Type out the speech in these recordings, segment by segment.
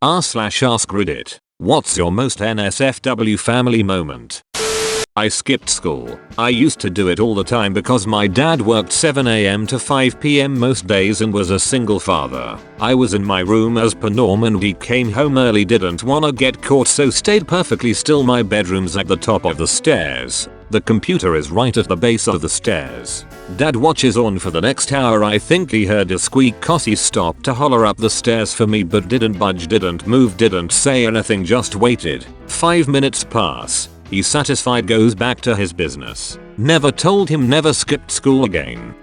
r/AskReddit. What's your most NSFW family moment? I skipped school. I used to do it all the time because my dad worked 7 AM to 5 PM most days and was a single father. I was in my room as per norm and he came home early, didn't wanna get caught, so stayed perfectly still. My bedroom's at the top of the stairs. The computer is right at the base of the stairs. Dad watches on for the next hour. I think he heard a squeak cause he stopped to holler up the stairs for me but didn't budge, didn't move, didn't say anything, just waited. 5 minutes pass. He satisfied goes back to his business. Never told him, never skipped school again.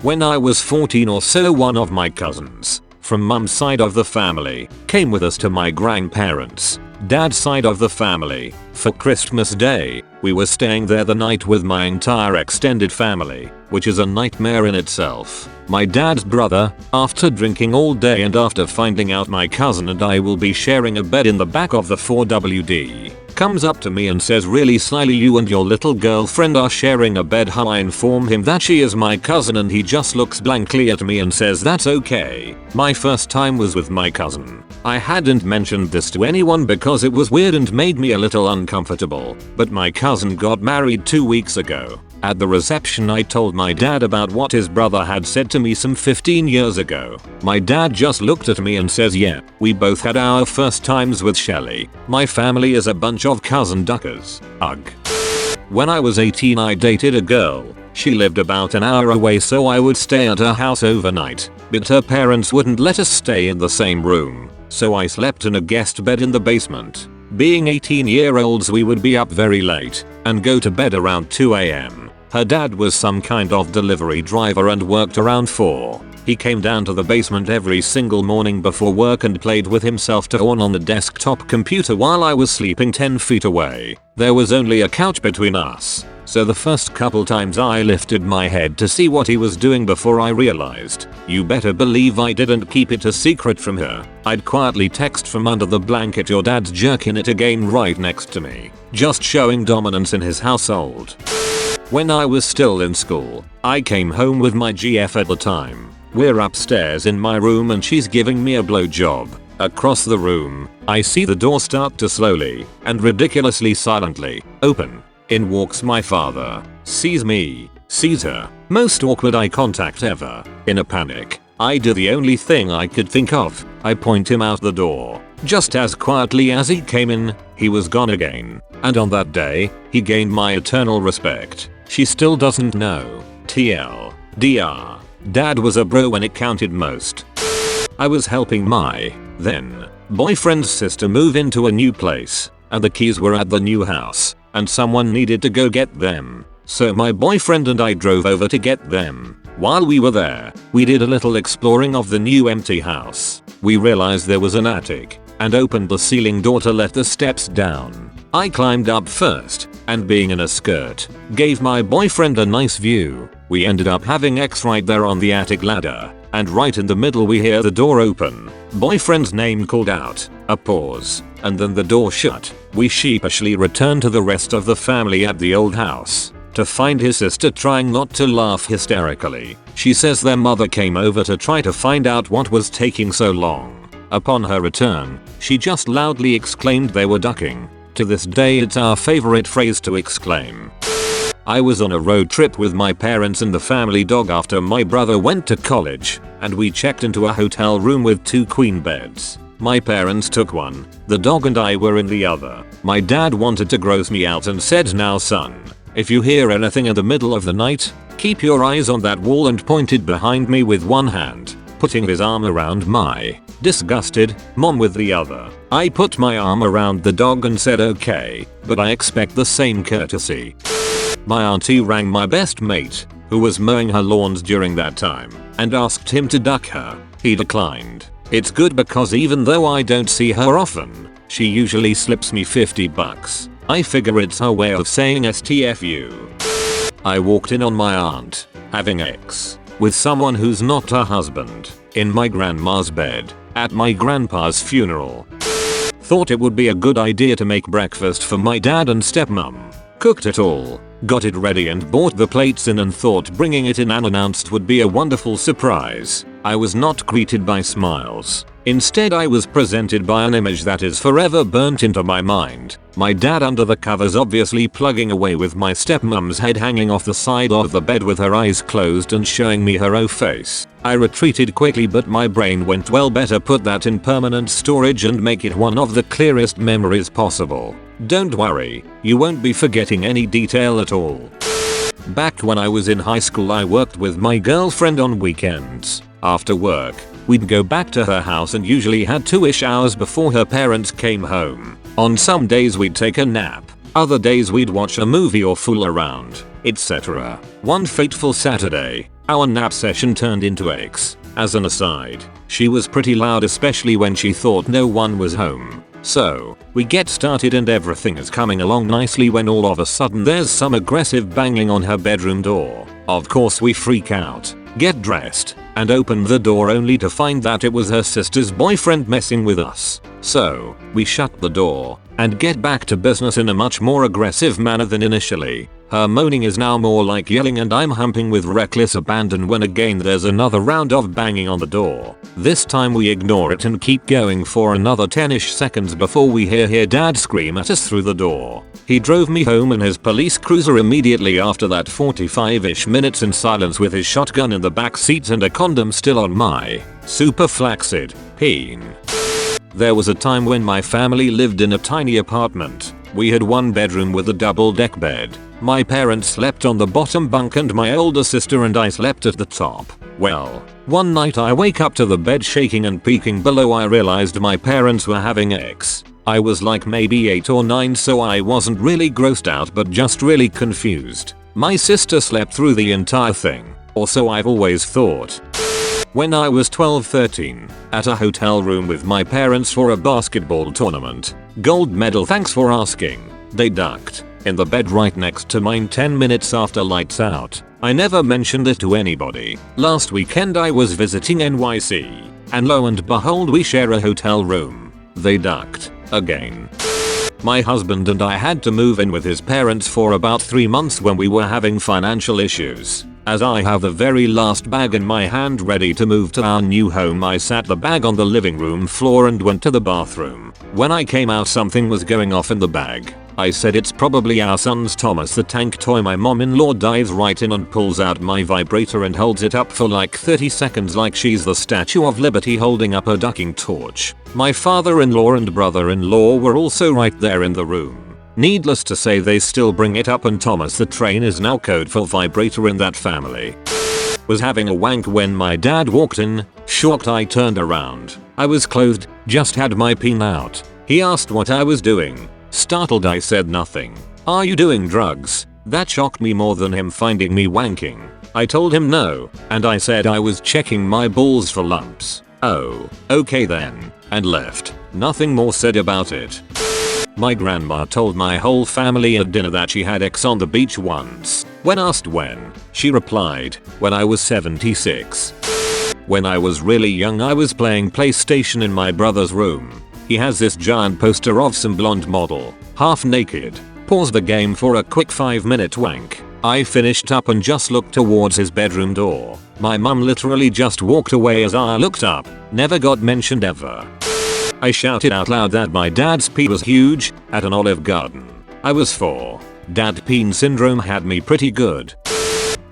When I was 14 or so, one of my cousins, from mum's side of the family, came with us to my grandparents' dad's side of the family for Christmas Day. We were staying there the night with my entire extended family, which is a nightmare in itself. My dad's brother, after drinking all day and after finding out my cousin and I will be sharing a bed in the back of the 4WD, comes up to me and says really slyly, "You and your little girlfriend are sharing a bed." I inform him that she is my cousin and he just looks blankly at me and says that's okay. My first time was with my cousin. I hadn't mentioned this to anyone because it was weird and made me a little uncomfortable, but my cousin got married 2 weeks ago. At the reception I told my dad about what his brother had said to me some 15 years ago. My dad just looked at me and says, "Yeah, we both had our first times with Shelly. My family is a bunch of cousin duckers." Ugh. When I was 18 I dated a girl. She lived about an hour away so I would stay at her house overnight, but her parents wouldn't let us stay in the same room, so I slept in a guest bed in the basement. Being 18-year-olds we would be up very late and go to bed around 2 AM. Her dad was some kind of delivery driver and worked around 4. He came down to the basement every single morning before work and played with himself to on the desktop computer while I was sleeping 10 feet away. There was only a couch between us, so the first couple times I lifted my head to see what he was doing before I realized. You better believe I didn't keep it a secret from her. I'd quietly text from under the blanket, "Your dad's jerking it again," right next to me, just showing dominance in his household. When I was still in school, I came home with my GF at the time. We're upstairs in my room and she's giving me a blowjob. Across the room, I see the door start to slowly and ridiculously silently open. In walks my father, sees me, sees her. Most awkward eye contact ever. In a panic, I do the only thing I could think of. I point him out the door. Just as quietly as he came in, he was gone again. And on that day, he gained my eternal respect. She still doesn't know. TLDR. Dad was a bro when it counted most. I was helping my then boyfriend's sister move into a new place, and the keys were at the new house, and someone needed to go get them. So my boyfriend and I drove over to get them. While we were there, we did a little exploring of the new empty house. We realized there was an attic, and opened the ceiling door to let the steps down. I climbed up first, and being in a skirt, gave my boyfriend a nice view. We ended up having X right there on the attic ladder, and right in the middle we hear the door open. Boyfriend's name called out, a pause, and then the door shut. We sheepishly returned to the rest of the family at the old house to find his sister trying not to laugh hysterically. She says their mother came over to try to find out what was taking so long. Upon her return, she just loudly exclaimed they were ducking. To this day it's our favorite phrase to exclaim. I was on a road trip with my parents and the family dog after my brother went to college, and we checked into a hotel room with 2 queen beds. My parents took one, the dog and I were in the other. My dad wanted to gross me out and said, "Now son, if you hear anything in the middle of the night, keep your eyes on that wall," and pointed behind me with one hand, putting his arm around my disgusted mom with the other. I put my arm around the dog and said okay, but I expect the same courtesy. My auntie rang my best mate, who was mowing her lawns during that time, and asked him to duck her. He declined. It's good because even though I don't see her often, she usually slips me $50. I figure it's her way of saying STFU. I walked in on my aunt, having sex with someone who's not her husband, in my grandma's bed, at my grandpa's funeral. Thought it would be a good idea to make breakfast for my dad and stepmom. Cooked it all, got it ready and brought the plates in and thought bringing it in unannounced would be a wonderful surprise. I was not greeted by smiles. Instead I was presented by an image that is forever burnt into my mind. My dad under the covers obviously plugging away with my stepmom's head hanging off the side of the bed with her eyes closed and showing me her face. I retreated quickly, but my brain went, well, better put that in permanent storage and make it one of the clearest memories possible. Don't worry, you won't be forgetting any detail at all. Back when I was in high school I worked with my girlfriend on weekends. After work, we'd go back to her house and usually had 2-ish hours before her parents came home. On some days we'd take a nap, other days we'd watch a movie or fool around, etc. One fateful Saturday, our nap session turned into X. As an aside, she was pretty loud, especially when she thought no one was home. So, we get started and everything is coming along nicely when all of a sudden there's some aggressive banging on her bedroom door. Of course we freak out, get dressed, and open the door only to find that it was her sister's boyfriend messing with us. So, we shut the door and get back to business in a much more aggressive manner than initially. Her moaning is now more like yelling and I'm humping with reckless abandon when again there's another round of banging on the door. This time we ignore it and keep going for another 10-ish seconds before we hear dad scream at us through the door. He drove me home in his police cruiser immediately after that, 45-ish minutes in silence with his shotgun in the back seat and a condom still on my super flaccid peen. There was a time when my family lived in a tiny apartment. We had one bedroom with a double-deck bed. My parents slept on the bottom bunk and my older sister and I slept at the top. Well, one night I wake up to the bed shaking and peeking below. I realized my parents were having sex. I was like maybe 8 or 9, so I wasn't really grossed out but just really confused. My sister slept through the entire thing, or so I've always thought. When I was 12-13, at a hotel room with my parents for a basketball tournament. Gold medal, thanks for asking. They ducked in the bed right next to mine 10 minutes after lights out. I never mentioned it to anybody. Last weekend I was visiting NYC, and lo and behold we share a hotel room. They ducked again. My husband and I had to move in with his parents for about 3 months when we were having financial issues. As I have the very last bag in my hand ready to move to our new home, I sat the bag on the living room floor and went to the bathroom. When I came out something was going off in the bag. I said it's probably our son's Thomas the Tank toy. My mom-in-law dives right in and pulls out my vibrator and holds it up for like 30 seconds like she's the Statue of Liberty holding up a ducking torch. My father-in-law and brother-in-law were also right there in the room. Needless to say they still bring it up, and Thomas the Train is now code for vibrator in that family. Was having a wank when my dad walked in. Shocked I turned around. I was clothed, just had my peen out. He asked what I was doing. Startled I said nothing. Are you doing drugs? That shocked me more than him finding me wanking. I told him no, and I said I was checking my balls for lumps. Oh, okay then, and left. Nothing more said about it. My grandma told my whole family at dinner that she had X on the beach once. When asked when, she replied, when I was 76. When I was really young I was playing PlayStation in my brother's room. He has this giant poster of some blonde model, half naked. Pause the game for a quick 5-minute wank. I finished up and just looked towards his bedroom door. My mum literally just walked away as I looked up. Never got mentioned ever. I shouted out loud that my dad's pee was huge at an Olive Garden. I was 4. Dad peen syndrome had me pretty good.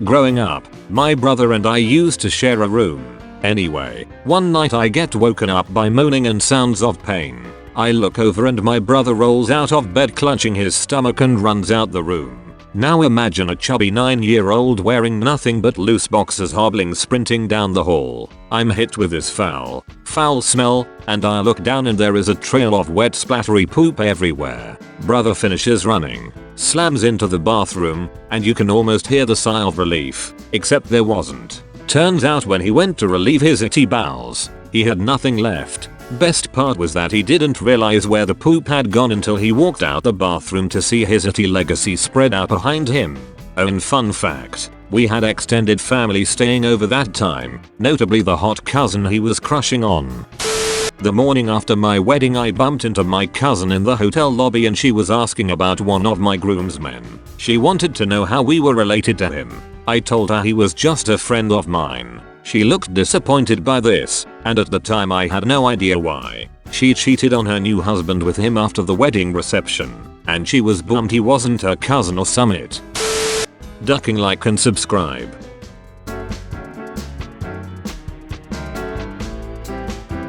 Growing up, my brother and I used to share a room. Anyway, one night I get woken up by moaning and sounds of pain. I look over and my brother rolls out of bed clutching his stomach and runs out the room. Now imagine a chubby 9-year-old wearing nothing but loose boxers hobbling sprinting down the hall. I'm hit with this foul smell, and I look down and there is a trail of wet splattery poop everywhere. Brother finishes running, slams into the bathroom, and you can almost hear the sigh of relief, except there wasn't. Turns out when he went to relieve his itchy bowels, he had nothing left. Best part was that he didn't realize where the poop had gone until he walked out the bathroom to see his itchy legacy spread out behind him. Oh, and fun fact, we had extended family staying over that time, notably the hot cousin he was crushing on. The morning after my wedding I bumped into my cousin in the hotel lobby and she was asking about one of my groomsmen. She wanted to know how we were related to him. I told her he was just a friend of mine. She looked disappointed by this, and at the time I had no idea why. She cheated on her new husband with him after the wedding reception, and she was bummed he wasn't her cousin or summit. Ducking like and subscribe.